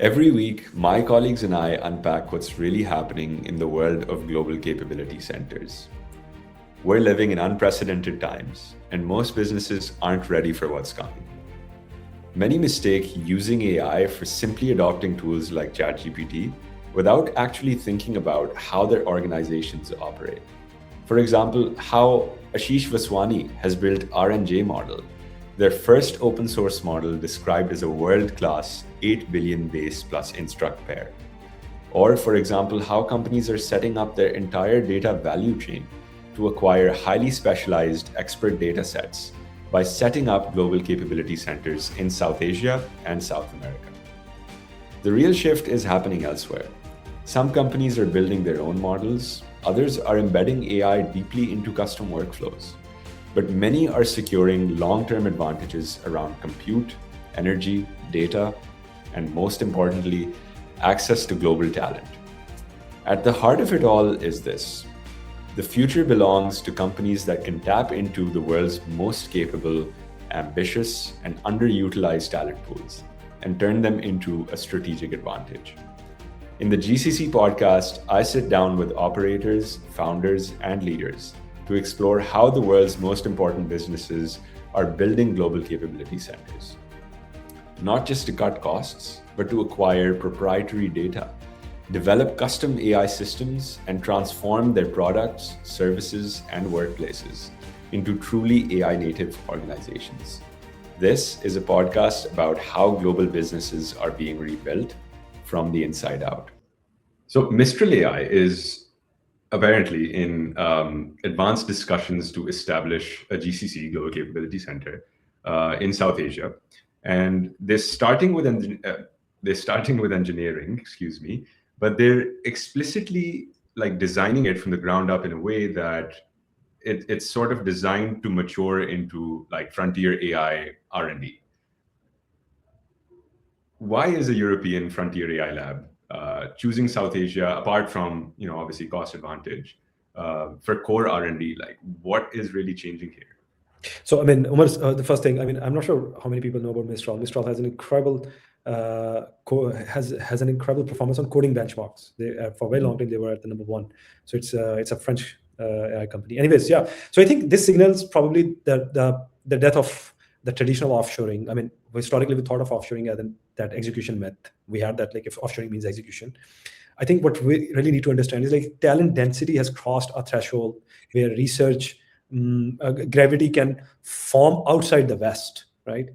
Every week, my colleagues and I unpack what's really happening in the world of global capability centers. We're living in unprecedented times, and most businesses aren't ready for what's coming. Many mistake using AI for simply adopting tools like ChatGPT without actually thinking about how their organizations operate. For example, how Ashish Vaswani has built RNJ model, their first open source model described as a world-class 8 billion base plus instruct pair. Or, for example, how companies are setting up their entire data value chain to acquire highly specialized expert data sets by setting up global capability centers in South Asia and South America. The real shift is happening elsewhere. Some companies are building their own models, others are embedding AI deeply into custom workflows. But many are securing long-term advantages around compute, energy, data, and most importantly, access to global talent. At the heart of it all is this: the future belongs to companies that can tap into the world's most capable, ambitious, and underutilized talent pools and turn them into a strategic advantage. In the GCC podcast, I sit down with operators, founders, and leaders to explore how the world's most important businesses are building global capability centers. Not just to cut costs, but to acquire proprietary data, develop custom AI systems, and transform their products, services, and workplaces into truly AI native organizations. This is a podcast about how global businesses are being rebuilt from the inside out. So, Mistral AI is apparently in advanced discussions to establish a GCC, Global Capability Center, in South Asia, and they're starting with engineering, excuse me, but they're explicitly like designing it from the ground up in a way that it's sort of designed to mature into like frontier AI R&D. Why is a European frontier AI lab choosing South Asia, apart from obviously cost advantage, for core R&D? Like, what is really changing here? So, I mean, Umar, the first thing, I mean, I'm not sure how many people know about Mistral. Mistral has an incredible has an incredible performance on coding benchmarks. They for a very long time they were at the number one. So it's a French AI company. Anyways, yeah. So I think this signals probably the death of the traditional offshoring. I mean, historically we thought of offshoring as that execution myth. We had that, like, if offshoring means execution. I think what we really need to understand is, like, talent density has crossed a threshold where research gravity can form outside the West, right?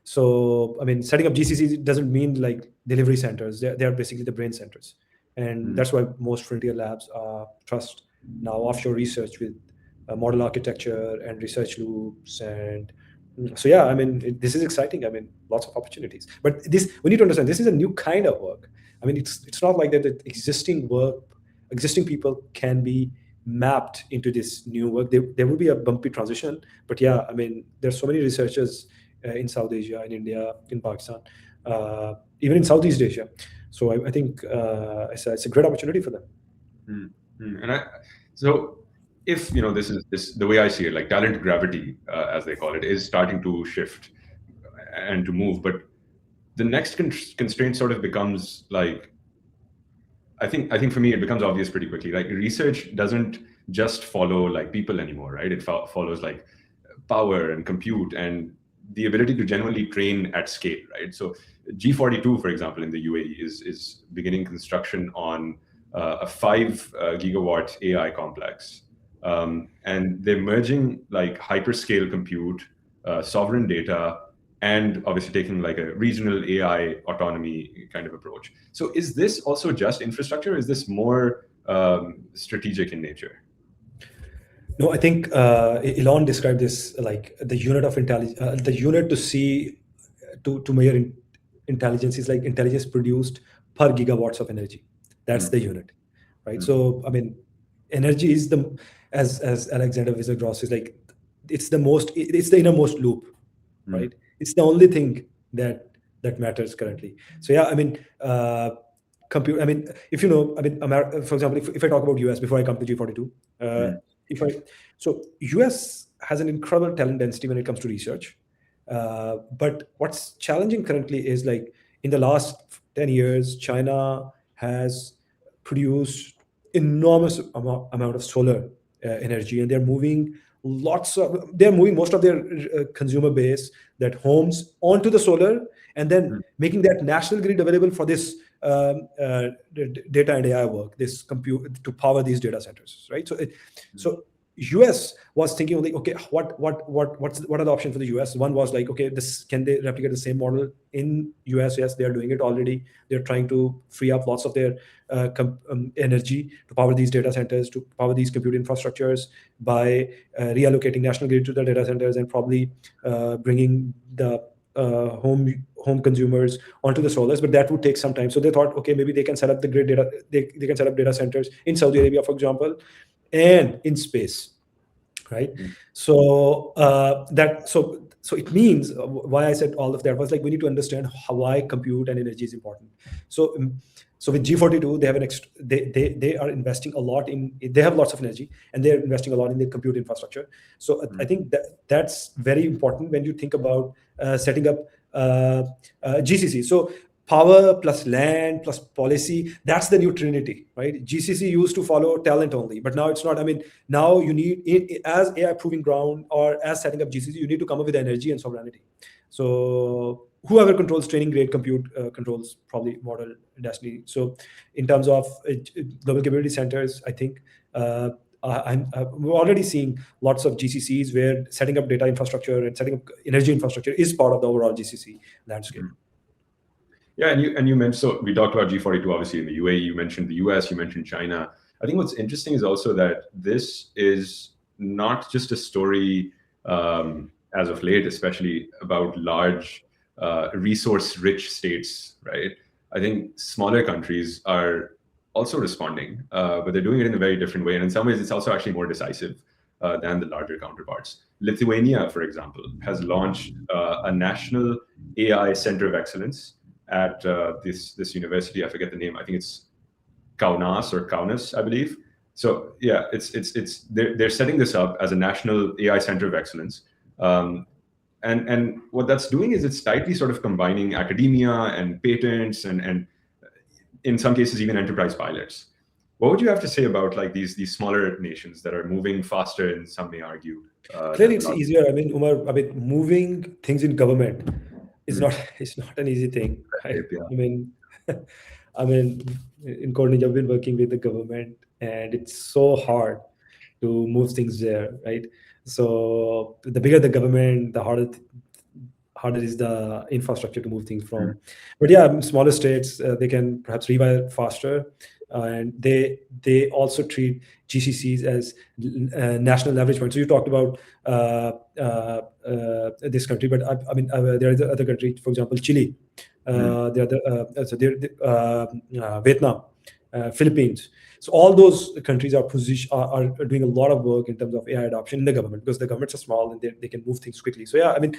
So, I mean, setting up GCC doesn't mean like delivery centers. They're basically the brain centers. And that's why most frontier labs trust now offshore research with model architecture and research loops. And so, yeah, I mean, this is exciting. I mean, lots of opportunities. But we need to understand, this is a new kind of work. I mean, it's not like that existing work, existing people can be mapped into this new work. There will be a bumpy transition, but yeah, I mean, there's so many researchers in South Asia, in India, in Pakistan, even in Southeast Asia. So I think it's a great opportunity for them. And so if this the way I see it, like talent gravity, as they call it, is starting to shift and to move, but the next constraint sort of becomes like, I think for me it becomes obvious pretty quickly. Like, research doesn't just follow like people anymore, right? It follows like power and compute and the ability to genuinely train at scale, right? So G42, for example, in the UAE is beginning construction on a 5 gigawatt AI complex, and they're merging like hyperscale compute, sovereign data, and obviously taking like a regional AI autonomy kind of approach. So is this also just infrastructure? Or is this more strategic in nature? No, I think Elon described this like the unit of intelligence, the unit to see, to measure intelligence is like intelligence produced per gigawatts of energy. That's the unit, right? So, I mean, energy is as Alexander Wieser-Gross is like, it's the innermost loop, right? It's the only thing that matters currently. So yeah, I mean, compute. I mean, if you know, I mean, for example, if I talk about US before I come to G42, so US has an incredible talent density when it comes to research. But what's challenging currently is, like, in the last 10 years, China has produced enormous amount of solar energy, and they're moving most of their consumer base, that homes, onto the solar, and then making that national grid available for this data and AI work, this compute to power these data centers, right? So US was thinking like, okay, what are the options for the US? One was like, okay, this, can they replicate the same model in US? Yes, they are doing it already. They're trying to free up lots of their energy to power these data centers, to power these compute infrastructures by reallocating national grid to the data centers, and probably bringing the home consumers onto the solars. But that would take some time. So they thought, okay, maybe they can set up the grid data. They can set up data centers in Saudi Arabia, for example, and in space, right? So so it means, why I said all of that was like, we need to understand why compute and energy is important. So with G42, they have they are investing a lot in, they have lots of energy, and they're investing a lot in the compute infrastructure. So I think that's very important when you think about setting up GCC. So power plus land plus policy, that's the new trinity, right? GCC used to follow talent only, but now it's not. I mean, now you need, as AI proving ground, or as setting up GCC, you need to come up with energy and sovereignty. So whoever controls training grade compute controls probably model destiny. So in terms of global capability centers, I think we're already seeing lots of GCCs where setting up data infrastructure and setting up energy infrastructure is part of the overall GCC landscape. Yeah, and you mentioned, so we talked about G42 obviously in the UAE, you mentioned the US, you mentioned China. I think what's interesting is also that this is not just a story, as of late, especially about large resource-rich states, right? I think smaller countries are also responding, but they're doing it in a very different way. And in some ways, it's also actually more decisive than the larger counterparts. Lithuania, for example, has launched a national AI center of excellence at this university. I forget the name. I think it's Kaunas, I believe. So yeah, they're setting this up as a national AI center of excellence. And what that's doing is it's tightly sort of combining academia and patents and in some cases even enterprise pilots. What would you have to say about like these smaller nations that are moving faster, and some may argue? Clearly, it's easier. I mean, Umar, moving things in government is it's not an easy thing, right? Yeah. I mean, in Code, I've been working with the government, and it's so hard to move things there, right? So the bigger the government, the harder is the infrastructure to move things from. But yeah, smaller states, they can perhaps rewire faster, and they also treat GCCs as national leverage points. So you talked about this country, but I mean, there are the other countries, for example, Chile, Vietnam, Philippines. So all those countries are doing a lot of work in terms of AI adoption in the government, because the governments are small and they can move things quickly. So yeah, I mean,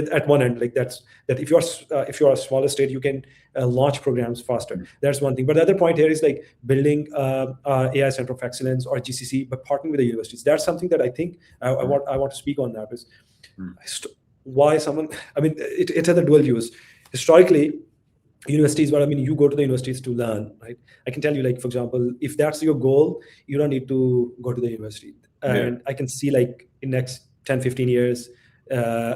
at one end, like that if you're a smaller state, you can launch programs faster. That's one thing. But the other point here is like building AI center of excellence, or GCC, but partnering with the universities. That's something that I think I want to speak on. That is why someone. I mean, it has a dual use. Historically, universities, but I mean, you go to the universities to learn, right? I can tell you, like, for example, if that's your goal, you don't need to go to the university. And I can see, like, in next 10, 15 years,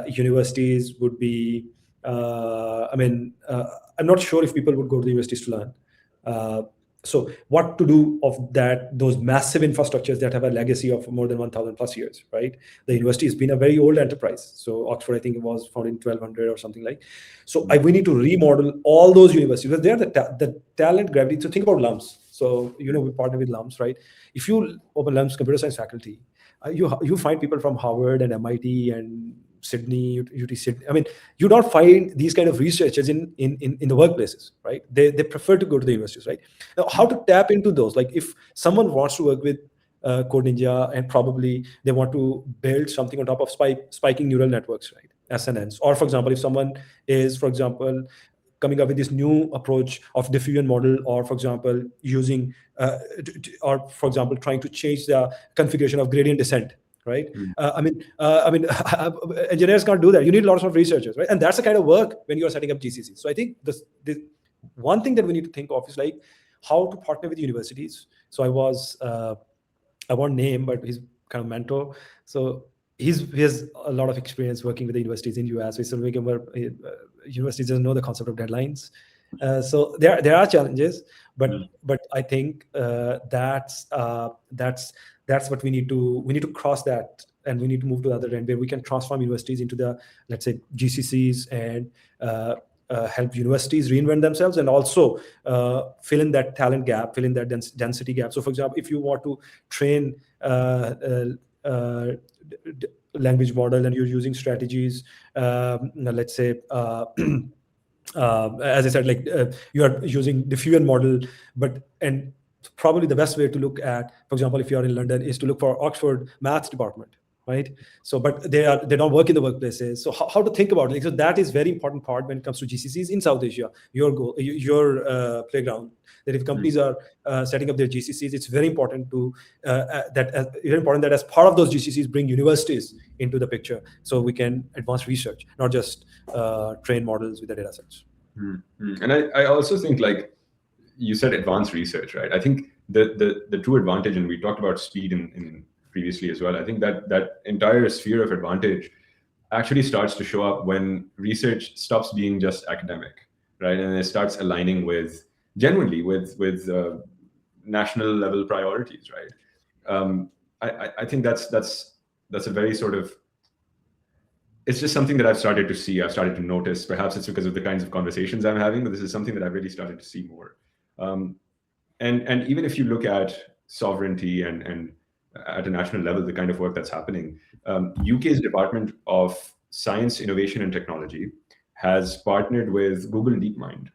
universities would be, I'm not sure if people would go to the universities to learn. So what to do of those massive infrastructures that have a legacy of more than 1,000 plus years, right? The university has been a very old enterprise. So Oxford, I think it was founded in 1200 or something like. So we need to remodel all those universities, because they're the talent gravity. So think about LUMS. So, we partner with LUMS, right? If you open LUMS computer science faculty, you find people from Harvard and MIT and Sydney, UT Sydney. I mean, you don't find these kind of researchers in the workplaces, right? They prefer to go to the universities, right? Now, how to tap into those? Like, if someone wants to work with Code Ninja, and probably they want to build something on top of spiking neural networks, right? SNNs. Or, for example, if someone is, for example, coming up with this new approach of diffusion model, or, for example, using, or, for example, trying to change the configuration of gradient descent, right? Mm. Engineers can't do that. You need lots of researchers, right? And that's the kind of work when you're setting up GCC. So I think this one thing that we need to think of is like how to partner with universities. So I won't name, but he's kind of mentor. So he has a lot of experience working with the universities in US. So universities doesn't know the concept of deadlines. So there are challenges, but I think that's what we need to cross that, and we need to move to the other end where we can transform universities into the, let's say, GCCs, and help universities reinvent themselves, and also fill in that talent gap, fill in that density gap. So for example, if you want to train language model and you're using strategies, let's say as I said, like you are using diffusion model, and probably the best way to look at, for example, if you are in London, is to look for Oxford maths department, right? So, but they don't work in the workplaces. So how to think about it? So that is very important part when it comes to GCCs in South Asia. Your goal, your playground. That if companies are setting up their GCCs, it's very important to very important that as part of those GCCs, bring universities into the picture, so we can advance research, not just train models with the data sets. And I also think, like you said, advanced research, right? I think the true advantage, and we talked about speed in previously as well. I think that entire sphere of advantage actually starts to show up when research stops being just academic, right? And it starts aligning genuinely with national level priorities, right? I think that's a very sort of, it's just something that I've started to see. I've started to notice. Perhaps it's because of the kinds of conversations I'm having, but this is something that I've really started to see more. And even if you look at sovereignty and at a national level, the kind of work that's happening, UK's Department of Science, Innovation and Technology has partnered with Google DeepMind.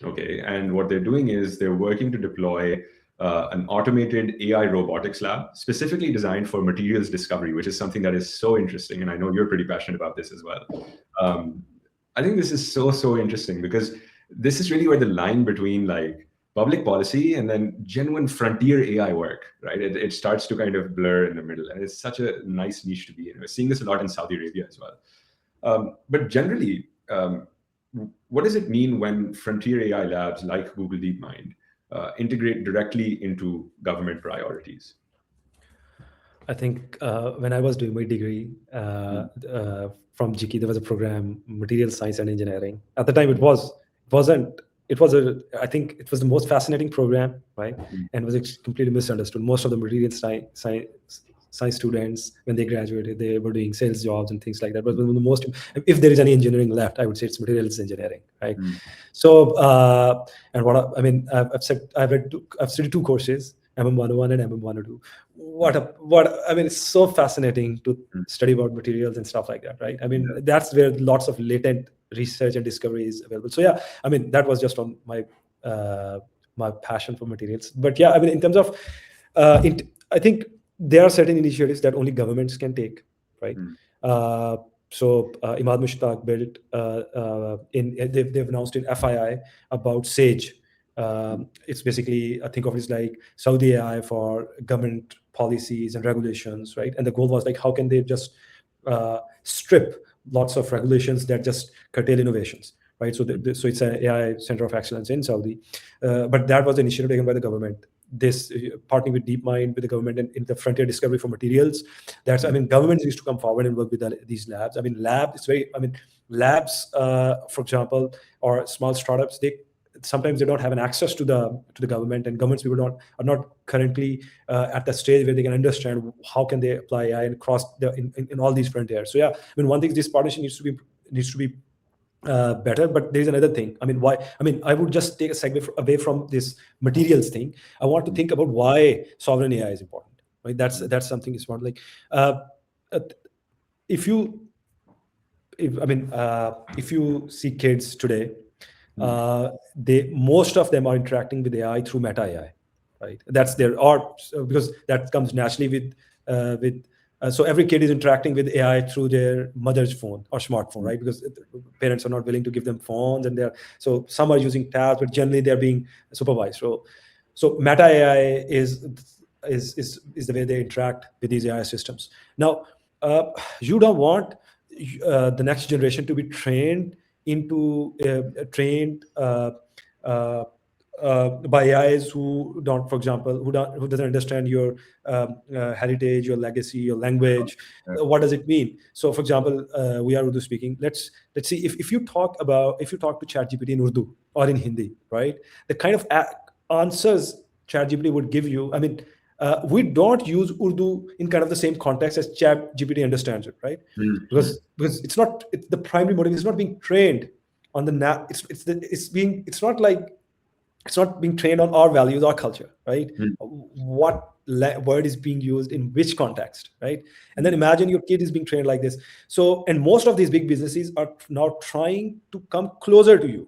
Okay, and what they're doing is they're working to deploy an automated AI robotics lab specifically designed for materials discovery, which is something that is so interesting. And I know you're pretty passionate about this as well. I think this is so interesting, because this is really where the line between like public policy and then genuine frontier AI work, right? It starts to kind of blur in the middle. And it's such a nice niche to be in. We're seeing this a lot in Saudi Arabia as well. But generally, what does it mean when frontier AI labs like Google DeepMind integrate directly into government priorities? I think when I was doing my degree from GK, there was a program, Material Science and Engineering. At the time, I think it was the most fascinating program, right? And was completely misunderstood. Most of the material science students, when they graduated, they were doing sales jobs and things like that. But one of the most, if there is any engineering left, I would say it's materials engineering, right? So, and I've studied two courses, MM101 and MM102. It's so fascinating to study about materials and stuff like that, right? That's where lots of latent research and discovery is available. So yeah, that was just on my my passion for materials. But yeah, in terms of, I think there are certain initiatives that only governments can take, right? So Imad Mushtaq built they've announced in FII about SAGE. It's basically, I think of it as like Saudi AI for government policies and regulations, right? And the goal was like, how can they just strip lots of regulations that just curtail innovations, right? So so it's an AI center of excellence in Saudi. But that was the initiative taken by the government. This partnering with DeepMind with the government and in the frontier discovery for materials. That's, governments used to come forward and work with these labs. Labs, for example, or small startups, sometimes they don't have an access to the government, and governments people are not currently at the stage where they can understand how can they apply AI and cross in all these frontiers. So yeah, one thing, this partnership needs to be better. But there's another thing. Why? I would just take a segue away from this materials thing. I want to think about why sovereign AI is important. Right? That's something is important. Like, if you see kids today, most of them are interacting with AI through Meta AI, right? That's their art, because that comes naturally with. So every kid is interacting with AI through their mother's phone or smartphone, right? Because parents are not willing to give them phones, and so some are using tabs, but generally they're being supervised. So Meta AI is the way they interact with these AI systems. Now, you don't want the next generation to be trained into trained by AIs who don't, for example, who doesn't understand your heritage, your legacy, your language. What does it mean? So, for example, we are Urdu speaking. Let's see if you talk to ChatGPT in Urdu or in Hindi, right? The kind of answers ChatGPT would give you. I mean, we don't use Urdu in kind of the same context as ChatGPT understands it, right? Because it's not. The primary motive is not being trained on the it's not being trained on our values, our culture, right? What word is being used in which context, right? And then imagine your kid is being trained like this. So, and most of these big businesses are now trying to come closer to you,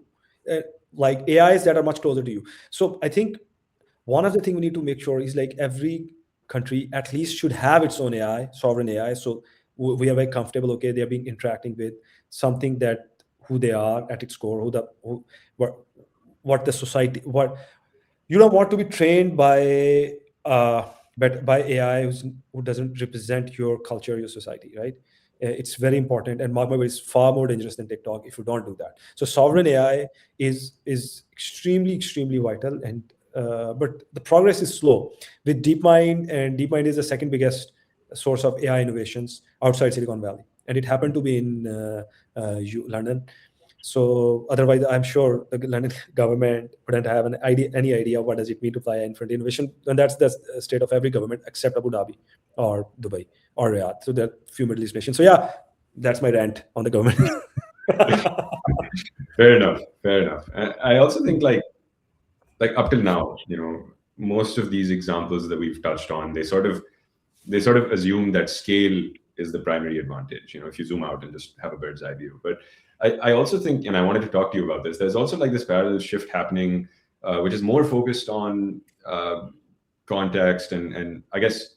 like AIs that are much closer to you. So I think one of the things we need to make sure is like every country at least should have its own AI, sovereign AI. So we are very comfortable. Okay, they are being interacting with something that who they are at its core, what the society, what you don't want to be trained by AI who doesn't represent your culture, your society, right? It's very important, and mark my words, far more dangerous than TikTok if you don't do that. So sovereign AI is extremely vital, and but the progress is slow with DeepMind, and DeepMind is the second biggest source of AI innovations outside Silicon Valley, and it happened to be in London. So otherwise, I'm sure the London government wouldn't have any idea what does it mean to fly infant innovation, and that's the state of every government except Abu Dhabi or Dubai or Riyadh. So there are few Middle East nations. So yeah, that's my rant on the government. Fair enough. I also think like up till now, most of these examples that we've touched on, they sort of assume that scale is the primary advantage. If you zoom out and just have a bird's eye view. But I also think, and I wanted to talk to you about this, there's also like this parallel shift happening, which is more focused on context and I guess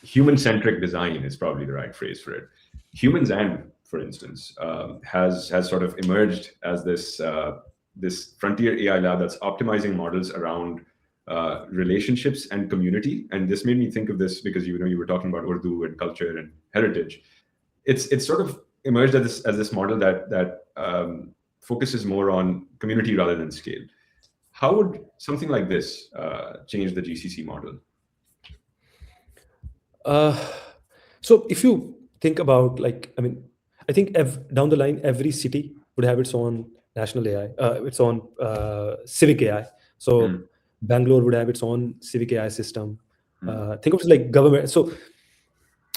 human-centric design is probably the right phrase for it. Humans and, for instance, has sort of emerged as this frontier AI lab that's optimizing models around relationships and community. And this made me think of this because you were talking about Urdu and culture and heritage. It's sort of emerged as this model that focuses more on community rather than scale. How would something like this change the GCC model? So if you think about, like, I mean, I think down the line, every city would have its own national AI, its own civic AI. So Bangalore would have its own civic AI system. Think of it like government. So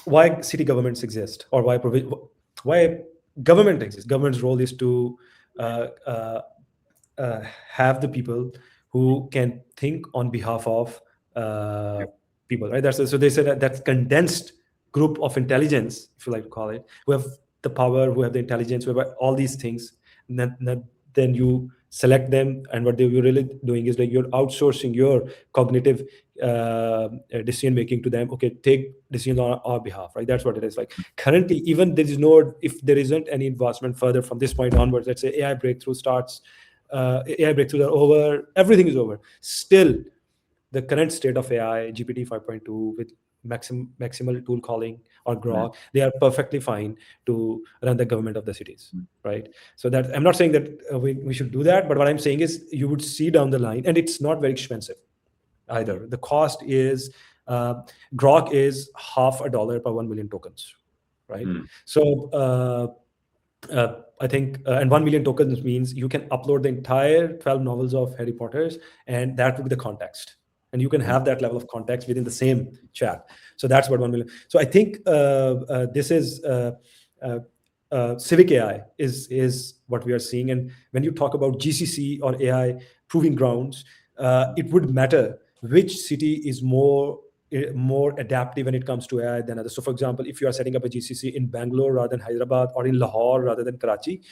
why city governments exist, or why government exists? Government's role is to have the people who can think on behalf of people, right? So they said that's condensed group of intelligence, if you like to call it, who have the power, who have the intelligence, who have all these things. And then you select them, and what you're really doing is like you're outsourcing your cognitive decision making to them. Okay, take decisions on our behalf, right? That's what it is. Like currently, even if there isn't any advancement further from this point onwards, let's say AI breakthrough starts, AI breakthroughs are over, everything is over. Still, the current state of AI, GPT 5.2 with maximal tool calling or Grok, they are perfectly fine to run the government of the cities, right? So that I'm not saying that we should do that, but what I'm saying is you would see down the line, and it's not very expensive either. The cost is Grok is $0.50 per 1 million tokens, right? So I think, and 1 million tokens means you can upload the entire 12 novels of Harry Potter's, and that would be the context. And you can have that level of context within the same chat. So that's what 1 million. So I think this is civic AI is what we are seeing. And when you talk about GCC or AI proving grounds, it would matter which city is more adaptive when it comes to AI than others. So for example, if you are setting up a GCC in Bangalore rather than Hyderabad, or in Lahore rather than Karachi,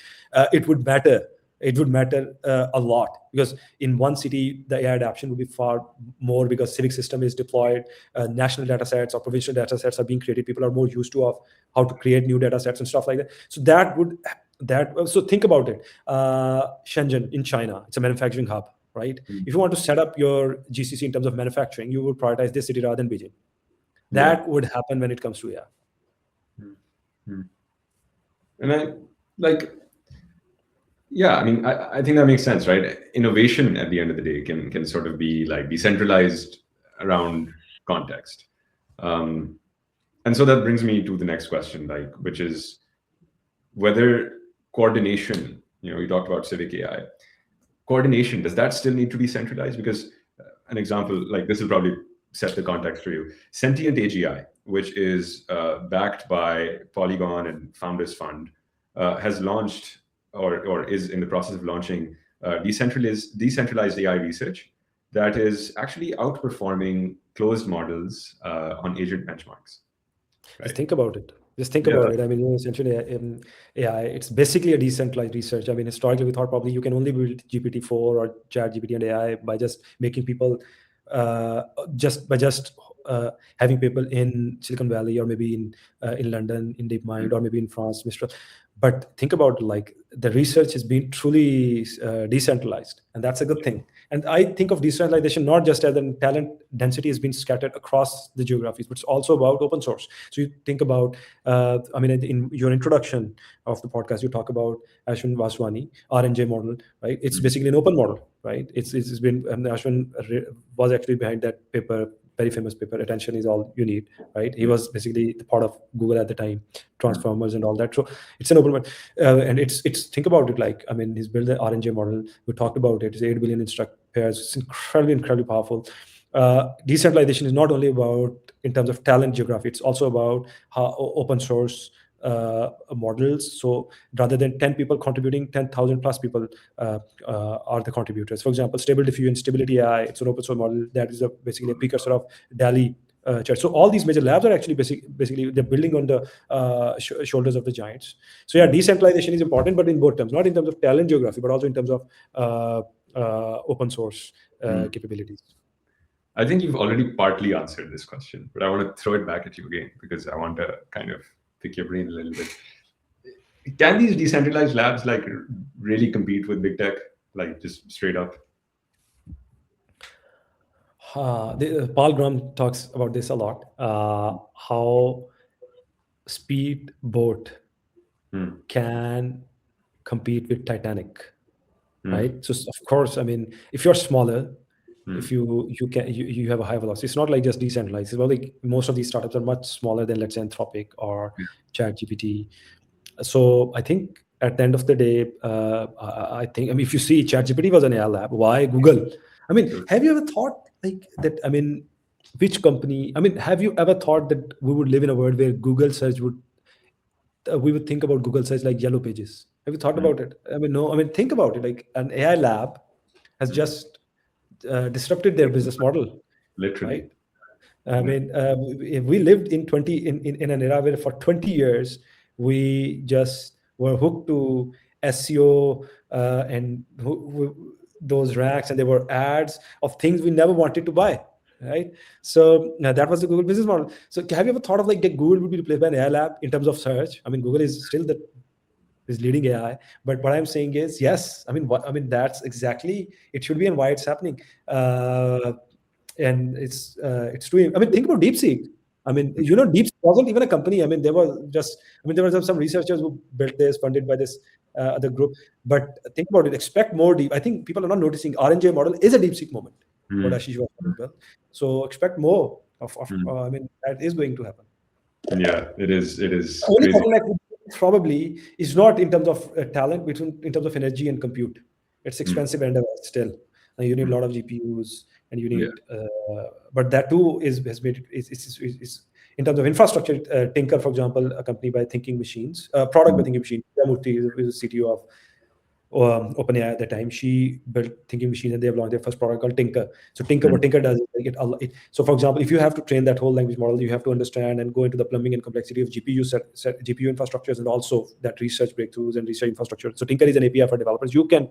it would matter. It would matter a lot, because in one city, the AI adoption would be far more, because civic system is deployed, national data sets or provincial data sets are being created. People are more used to how to create new data sets and stuff like that. So so think about it. Shenzhen in China, it's a manufacturing hub, right? If you want to set up your GCC in terms of manufacturing, you would prioritize this city rather than Beijing. That would happen when it comes to AI. And I like, yeah, I mean, I think that makes sense, right? Innovation at the end of the day can sort of be like decentralized around context. And so that brings me to the next question, like, which is whether coordination, you talked about civic AI, coordination, does that still need to be centralized? Because an example, like this will probably set the context for you. Sentient AGI, which is backed by Polygon and Founders Fund, has launched or is in the process of launching decentralized AI research that is actually outperforming closed models on agent benchmarks. Right? Just think about it. I mean, essentially, AI, it's basically a decentralized research. I mean, historically, we thought probably you can only build GPT-4 or ChatGPT and AI by just making people, having people in Silicon Valley or maybe in London, in DeepMind, or maybe in France, Mistral. But think about like the research has been truly decentralized, and that's a good thing. And I think of decentralization not just as a talent density has been scattered across the geographies, but it's also about open source. So you think about, I mean, in your introduction of the podcast, you talk about Ashwin Vaswani, RNJ model, right? It's basically an open model, right? It's been, Ashwin was actually behind that paper, very famous paper, Attention is All You Need, right? He was basically the part of Google at the time, Transformers and all that. So it's an open one. And it's think about it, like, I mean, he's built the RNJ model. We talked about it. It's 8 billion instruct pairs. It's incredibly powerful. Decentralization is not only about in terms of talent geography, it's also about how open source models. So rather than 10 people contributing, 10,000 plus people are the contributors. For example, Stable Diffusion, Stability AI, it's an open source model that is basically a precursor of DALI. So all these major labs are actually basically they're building on the shoulders of the giants. So yeah, decentralization is important, but in both terms, not in terms of talent geography, but also in terms of open source capabilities. I think you've already partly answered this question, but I want to throw it back at you again because I want to kind of pick your brain a little bit. Can these decentralized labs like really compete with big tech, like just straight up? Paul Graham talks about this a lot. How speedboat can compete with Titanic, right? So of course, I mean, if you're smaller, if you have a high velocity, it's not like just decentralized. It's well, like most of these startups are much smaller than, let's say, Anthropic or ChatGPT. So I think at the end of the day, I mean, if you see ChatGPT was an AI lab, why Google? I mean, have you ever thought like that? I mean, which company? I mean, have you ever thought that we would live in a world where Google search we would think about Google search like Yellow Pages? Have you thought about it? I mean, no. I mean, think about it. Like an AI lab has just disrupted their business model. Literally. Right? I mean, we lived in an era where for 20 years we just were hooked to SEO and those racks, and there were ads of things we never wanted to buy. Right? So that was the Google business model. So have you ever thought of like that Google would be replaced by an AI lab in terms of search? I mean, Google is still is leading AI, but what I'm saying is yes. I mean that's exactly it should be and why it's happening. And it's doing. I mean, think about DeepSeek. I mean, DeepSeek wasn't even a company. I mean, there were some researchers who built this, funded by this other group. But think about it. Expect more deep. I think people are not noticing RNJ model is a DeepSeek moment. What Ashish was talking about. So expect more of I mean, that is going to happen. Yeah, it is. Only bottleneck probably is not in terms of talent, but in terms of energy and compute. It's expensive and still. You need a lot of GPUs, and you need, but that too has made is in terms of infrastructure. Tinker, for example, a company by Thinking Machines, product by Thinking Machines. Murthy is the CTO of OpenAI at the time. She built Thinking Machines, and they have launched their first product called Tinker. So Tinker, what Tinker does is so for example, if you have to train that whole language model, you have to understand and go into the plumbing and complexity of GPU GPU infrastructures, and also that research breakthroughs and research infrastructure. So Tinker is an API for developers. You can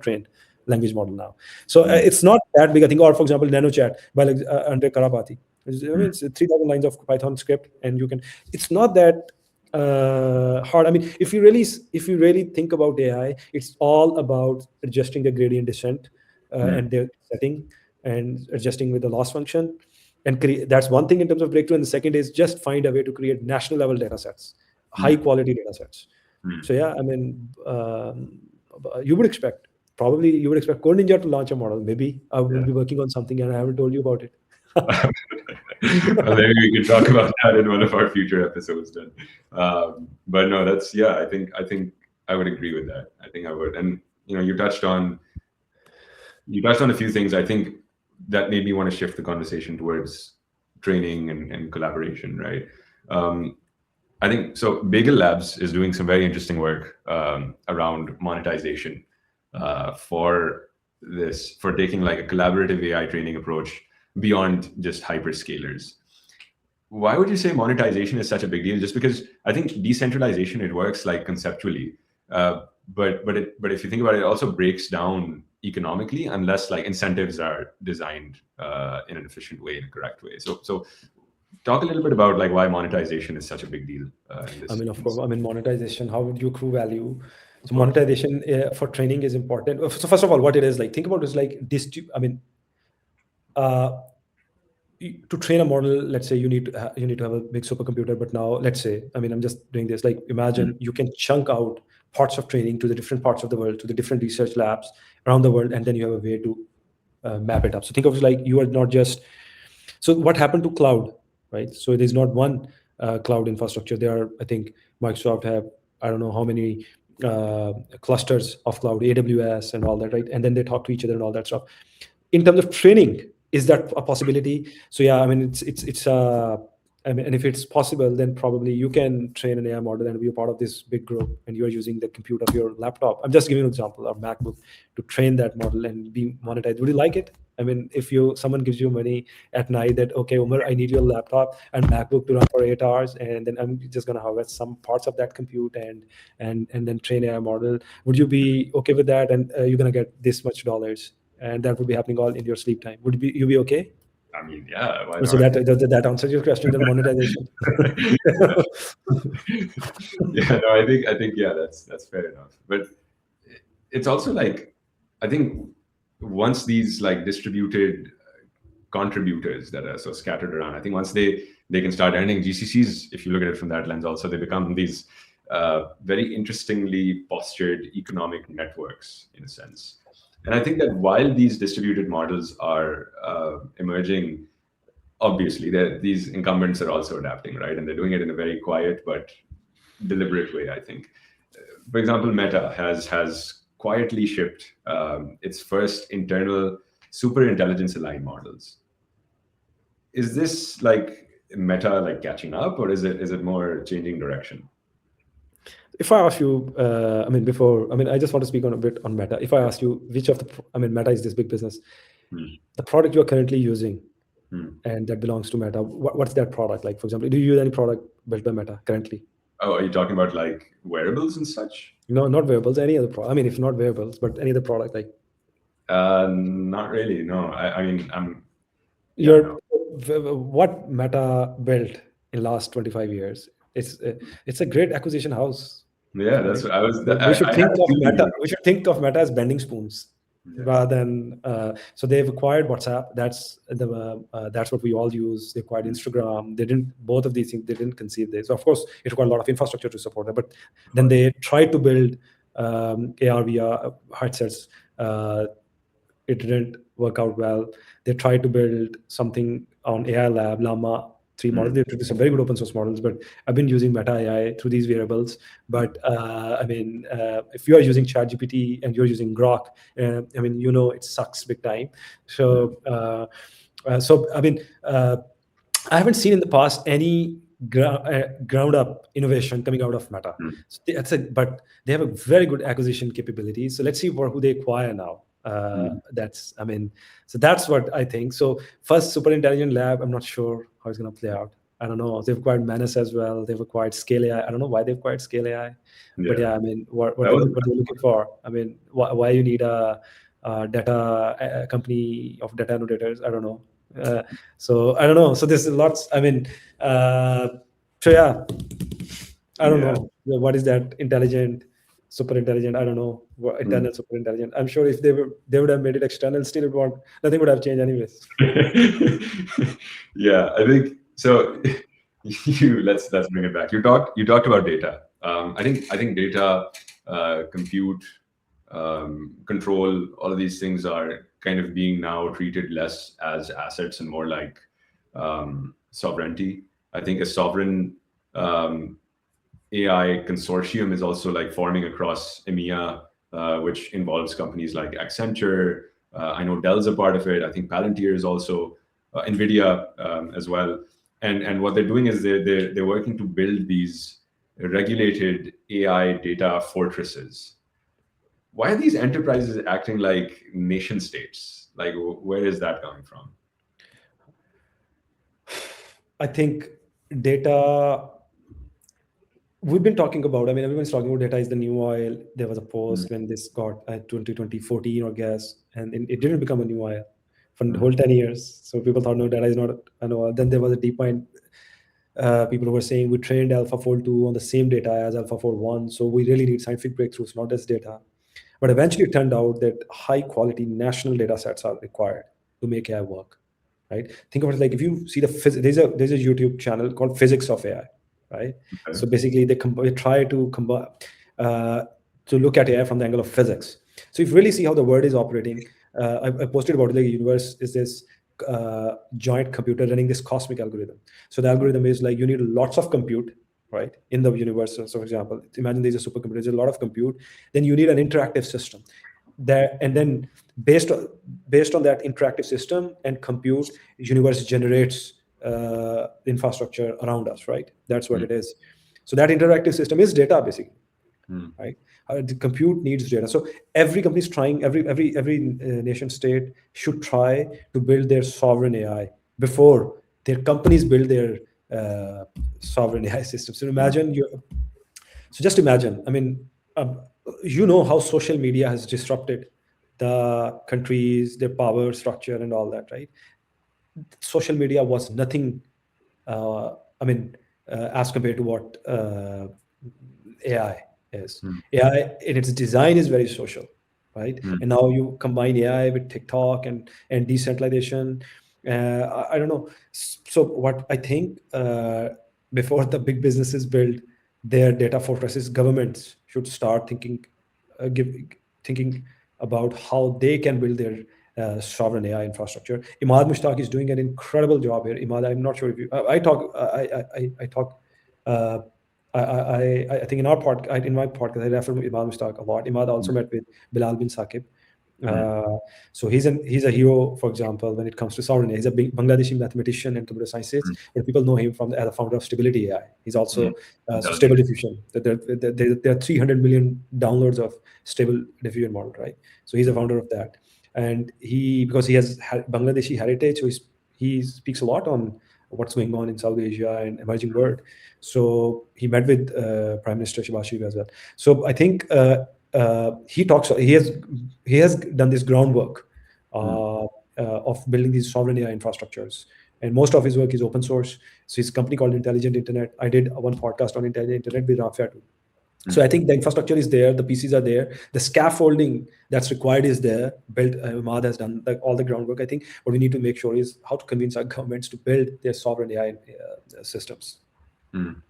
train language model now. So it's not that big a thing. Or for example, NanoChat by Andre Karapathy. I mean, it's 3,000 lines of Python script, and you can. It's not that hard. I mean, if you really think about AI, it's all about adjusting the gradient descent and they're setting and adjusting with the loss function. And that's one thing in terms of breakthrough. And the second is just find a way to create national level data sets, high quality data sets. So yeah, I mean, you would expect Code Ninja to launch a model. Maybe I will be working on something and I haven't told you about it. Well, maybe we can talk about that in one of our future episodes then. But no, that's I think I would agree with that. I think I would. And you touched on a few things. I think that made me want to shift the conversation towards training and collaboration, right? I think so. Bagel Labs is doing some very interesting work around monetization for taking like a collaborative AI training approach beyond just hyperscalers. Why would you say monetization is such a big deal? Just because I think decentralization, it works like conceptually, but if you think about it, it also breaks down economically unless like incentives are designed in an efficient way, in a correct way. So talk a little bit about like why monetization is such a big deal. I mean, of course, monetization, how would you accrue value? So monetization for training is important. So first of all, what it is like, think about it is like to train a model, let's say you need to have a big supercomputer, but now let's say, I'm just doing this, like imagine you can chunk out parts of training to the different parts of the world, to the different research labs around the world, and then you have a way to map it up. So think of it like you are not just, so what happened to cloud, right? So it is not one cloud infrastructure. There are, I think Microsoft have, I don't know how many clusters of cloud, AWS and all that, right? And then they talk to each other and all that stuff. In terms of training, is that a possibility? So yeah, and if it's possible, then probably you can train an AI model and be a part of this big group, and you're using the compute of your laptop. I'm just giving an example, or MacBook, to train that model and be monetized. Would you like it? I mean, if someone gives you money at night that, okay, Umar, I need your laptop and MacBook to run for 8 hours, and then I'm just gonna harvest some parts of that compute and then train AI model. Would you be okay with that? And you're gonna get this much dollars, and that would be happening all in your sleep time. Would you be okay? I mean, yeah. Why So not? that answers your question, the monetization. Yeah, no, I think yeah, that's fair enough. But it's also like, I think once these like distributed contributors that are so scattered around, I think once they can start earning GCCs, if you look at it from that lens, also they become these very interestingly postured economic networks in a sense. And I think that while these distributed models are emerging, obviously these incumbents are also adapting, right? And they're doing it in a very quiet but deliberate way, I think. For example, Meta has quietly shipped its first internal super intelligence aligned models. Is this like Meta like catching up, or is it more changing direction? If I ask you, I just want to speak on a bit on Meta. If I ask you which of Meta is this big business, the product you are currently using, and that belongs to Meta, what's that product? Like, for example, do you use any product built by Meta currently? Oh, are you talking about like wearables and such? No, not wearables. Any other product? I mean, if not wearables, but any other product, like. Not really. No, I mean, what Meta built in last 25 years? It's a great acquisition house. Yeah, that's what I was. We should think of Meta as bending spoons. Yes. Rather than so they've acquired WhatsApp. That's what we all use. They acquired Instagram. Both of these things, they didn't conceive this. So of course, it required a lot of infrastructure to support it. But then they tried to build AR VR headsets. It didn't work out well. They tried to build something on AI Lab, Llama 3 models. They introduced some very good open source models, but I've been using Meta AI through these wearables. But if you are using ChatGPT and you're using Grok, it sucks big time. So, I haven't seen in the past any ground up innovation coming out of Meta. So but they have a very good acquisition capability. So let's see who they acquire now. That's what I think. So first super intelligent lab, I'm not sure how it's going to play out. I don't know. They've acquired Manus as well. They've acquired Scale AI. I don't know why they've acquired Scale AI. But yeah, what they're looking for. Why you need a company of data annotators? I don't know. So I don't know. So there's lots. I don't know. What is that intelligent super intelligent. I don't know what internal super intelligent. I'm sure if they would have made it external, still nothing would have changed anyways. Yeah, I think so. Let's bring it back. You talked about data. I think data, compute, control, all of these things are kind of being now treated less as assets and more like sovereignty. I think a sovereign AI consortium is also like forming across EMEA, which involves companies like Accenture. I know Dell's a part of it. I think Palantir is also, NVIDIA as well. And what they're doing is they're working to build these regulated AI data fortresses. Why are these enterprises acting like nation states? Like, where is that coming from? I think data, we've been talking about, I mean, everyone's talking about data is the new oil. There was a post when this got 2014 or gas, and it didn't become a new oil for the whole 10 years. So people thought, no, data is not an oil. Then there was a deep mind. People who were saying we trained AlphaFold 2 on the same data as AlphaFold 1. So we really need scientific breakthroughs, not just data. But eventually it turned out that high quality national data sets are required to make AI work, right? Think of it like if you see there's a YouTube channel called Physics of AI, right? Okay. So basically they try to look at AI from the angle of physics. So if you really see how the world is operating, I posted about it, the universe is this giant computer running this cosmic algorithm. So the algorithm is like you need lots of compute, right, in the universe. So for example, imagine there's a supercomputer, there's a lot of compute, then you need an interactive system there, and then based on that interactive system and compute, universe generates infrastructure around us, right? That's what it is. So that interactive system is data basically, right? The compute needs data. So every company is trying, every nation state should try to build their sovereign AI before their companies build their sovereign AI systems. So just imagine, I mean, you know how social media has disrupted the countries, their power structure and all that, right? Social media was nothing, as compared to what AI is. AI in its design is very social, right? And now you combine AI with TikTok and decentralization. I don't know. So what I think, before the big businesses build their data fortresses, governments should start thinking about how they can build their sovereign AI infrastructure. Imad Mushtaq is doing an incredible job here. Imad, I'm not sure if you. I talk. I think in my podcast, I refer to Imad Mushtaq a lot. Imad also met with Bilal bin Saqib. So he's a hero, for example, when it comes to sovereign AI. He's a big Bangladeshi mathematician and computer scientist, but people know him as the founder of Stability AI. He's also Stable Diffusion. There are 300 million downloads of Stable Diffusion model, right? So he's a founder of that, and because he has Bangladeshi heritage, so he speaks a lot on what's going on in South Asia and emerging world. So he met with Prime Minister Shehbaz Sharif as well. So I think he has done this groundwork of building these sovereign AI infrastructures, and most of his work is open source. So his company called Intelligent Internet. I did one podcast on Intelligent Internet with Rafia too. So I think the infrastructure is there, the PCs are there, the scaffolding that's required is there. Built, Imad has done all the groundwork. I think what we need to make sure is how to convince our governments to build their sovereign AI systems. And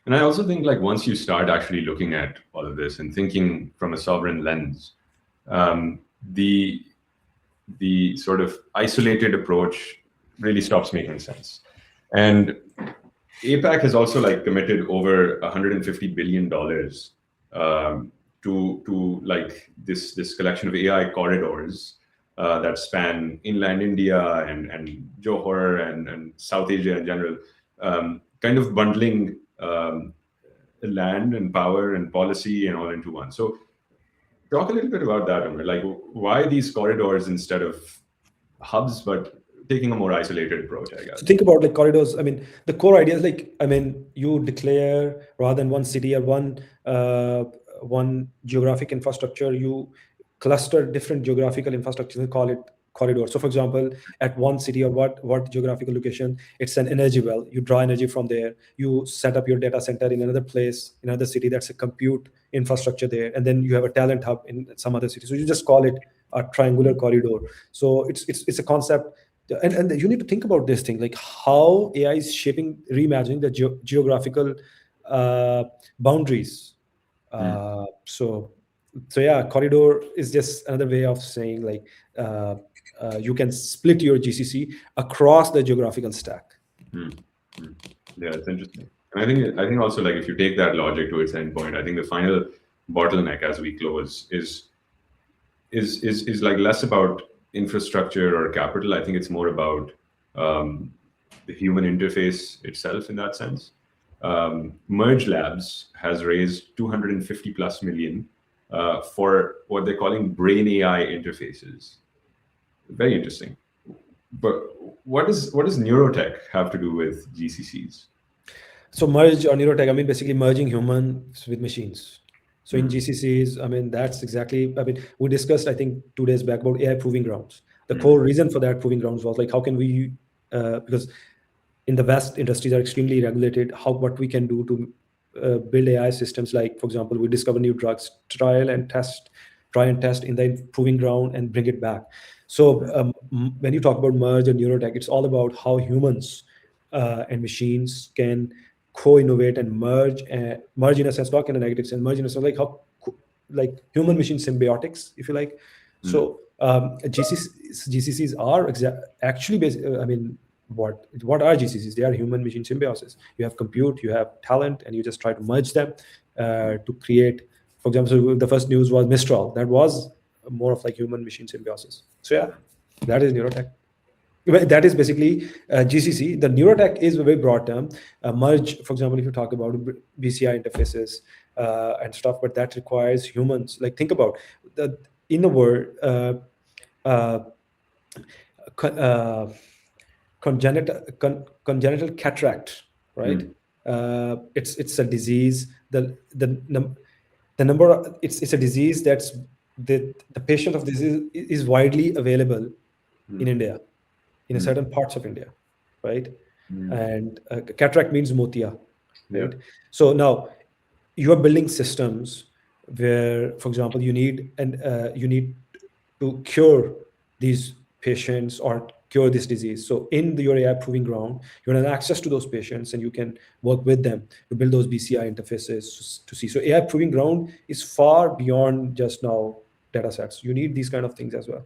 I also think like once you start actually looking at all of this and thinking from a sovereign lens, the sort of isolated approach really stops making sense. And APAC has also like committed over $150 billion to like this collection of AI corridors that span inland India and Johor and South Asia in general, kind of bundling land and power and policy and all into one. So talk a little bit about that, Amir. Like why these corridors instead of hubs, but taking a more isolated approach, I guess. So think about like corridors. I mean, the core idea is like, I mean, you declare rather than one city or one geographic infrastructure, you cluster different geographical infrastructure. They call it corridor. So for example, at one city or what geographical location, it's an energy well. You draw energy from there. You set up your data center in another place, in another city. That's a compute infrastructure there, and then you have a talent hub in some other city. So you just call it a triangular corridor. So it's a concept, and you need to think about this thing, like how AI is shaping, reimagining the geographical boundaries. So yeah, corridor is just another way of saying like you can split your GCC across the geographical stack. Yeah, it's interesting. And I think also, like, if you take that logic to its endpoint, I think the final bottleneck as we close is like less about infrastructure or capital. I think it's more about the human interface itself in that sense. Merge Labs has raised 250 plus million for what they're calling brain AI interfaces. Very interesting. But what does neurotech have to do with GCCs? So merge or neurotech, I mean, basically merging humans with machines. So in GCCs, I mean, that's exactly, I mean, we discussed, I think 2 days back about AI proving grounds. The core reason for that proving grounds was like, how can we, because in the West, industries are extremely regulated, what we can do to build AI systems. Like, for example, we discover new drugs, try and test in the proving ground and bring it back. So when you talk about merge and neurotech, it's all about how humans and machines can co-innovate and merge in a sense, not in a negative sense, merge in a sense, like how like human machine symbiotics, if you like. So GCCs are actually I mean, what are GCCs? They are human machine symbiosis. You have compute, you have talent, and you just try to merge them to create, for example, so the first news was Mistral. That was more of like human machine symbiosis. So yeah, that is neurotech. Well, that is basically GCC. The neurotech is a very broad term. Merge, for example, if you talk about BCI interfaces and stuff, but that requires humans. Like, think about in the world, congenital cataract, right? It's a disease. The number, it's a disease that's the patient of this is widely available in India, in a certain parts of India, right? And cataract means motia, right? So now you are building systems where, for example, you need to cure these patients or cure this disease. So in your AI proving ground, you have access to those patients and you can work with them to build those BCI interfaces to see. So AI proving ground is far beyond just now data sets. You need these kind of things as well.